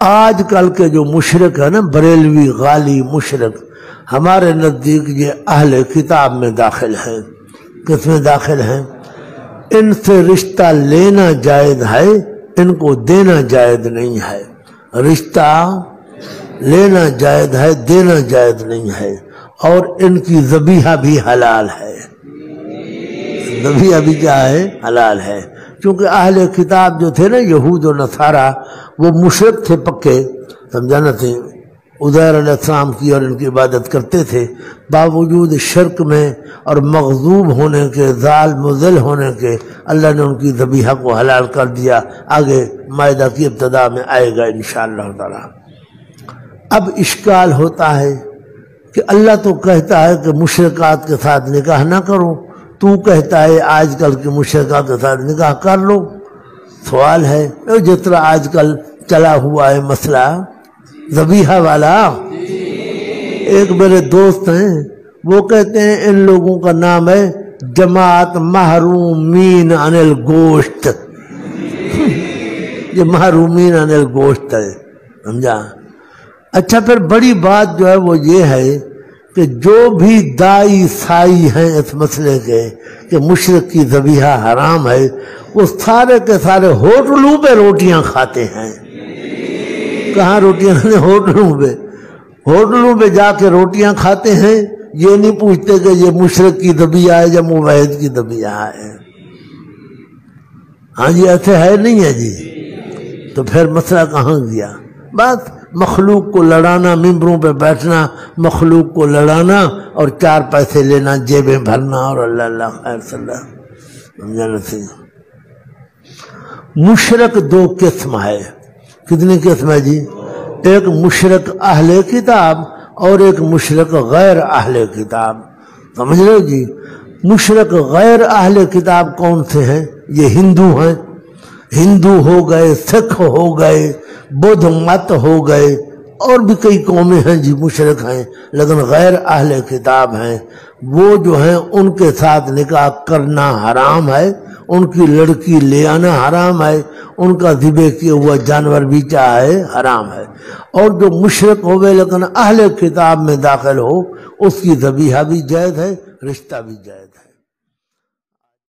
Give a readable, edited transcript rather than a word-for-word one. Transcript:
آج کل کے جو مشرک ہے نا بریلوی غالی مشرک ہمارے نزدیک یہ اہل کتاب میں داخل ہیں۔ کس میں داخل ہیں؟ ان سے رشتہ لینا جائز ہے، ان کو دینا جائز نہیں ہے۔ رشتہ لینا جائز ہے، دینا جائز نہیں ہے، اور ان کی ذبیحہ بھی حلال ہے۔ ذبیحہ بھی کیا ہے؟ حلال ہے، کیونکہ اہل کتاب جو تھے نا یہود و نصارہ وہ مشرک تھے پکے، سمجھانا تھے، عزیر علیہ السلام کی اور ان کی عبادت کرتے تھے، باوجود شرک میں اور مغضوب ہونے کے، ضال مضل ہونے کے، اللہ نے ان کی ذبیحہ کو حلال کر دیا۔ آگے مائدہ کی ابتدا میں آئے گا انشاءاللہ تعالی۔ اب اشکال ہوتا ہے کہ اللہ تو کہتا ہے کہ مشرکات کے ساتھ نکاح نہ کرو، تو کہتا ہے آج کل کے مشرکات کے ساتھ نکاح کر لو۔ سوال ہے جس طرح آج کل چلا ہوا ہے مسئلہ ذبیحہ والا، ایک میرے دوست ہیں وہ کہتے ہیں ان لوگوں کا نام ہے جماعت محرومین عن الگوشت، یہ محرومین عن الگوشت ہے، سمجھا؟ اچھا پھر بڑی بات جو ہے وہ یہ ہے کہ جو بھی دائی سائی ہیں اس مسئلے کے کہ مشرک کی ذبیحہ حرام ہے، وہ سارے کے سارے ہوٹلوں پہ روٹیاں کھاتے ہیں۔ کہاں روٹیاں؟ ہوٹلوں پہ جا کے روٹیاں کھاتے ہیں، یہ نہیں پوچھتے کہ یہ مشرک کی ذبیحہ ہے یا موحد کی ذبیحہ ہے۔ ہاں جی ایسے ہے نہیں ہے جی، تو پھر مسئلہ کہاں گیا؟ بس مخلوق کو لڑانا، ممبروں پہ بیٹھنا، مخلوق کو لڑانا اور 4 پیسے لینا، جیبیں بھرنا، اور اللہ اللہ خیر صلی اللہ سمجھانا تھی۔ مشرک 2 قسم ہے۔ کتنی قسم ہے جی؟ ایک مشرک اہل کتاب اور ایک مشرک غیر اہل کتاب، سمجھ رہے ہو جی؟ مشرک غیر اہل کتاب کون سے ہیں؟ یہ ہندو ہیں، ہندو ہو گئے، سکھ ہو گئے، بدھ مت ہو گئے، اور بھی کئی قومیں ہیں جی مشرک ہیں، لیکن غیر اہل کتاب ہیں۔ وہ جو ہیں ان کے ساتھ نکاح کرنا حرام ہے، ان کی لڑکی لے آنا حرام ہے، ان کا ذبح کیا ہوا جانور بھی چاہے حرام ہے۔ اور جو مشرک ہوئے لیکن اہل کتاب میں داخل ہو، اس کی ذبیحہ بھی جائز ہے، رشتہ بھی جائز ہے۔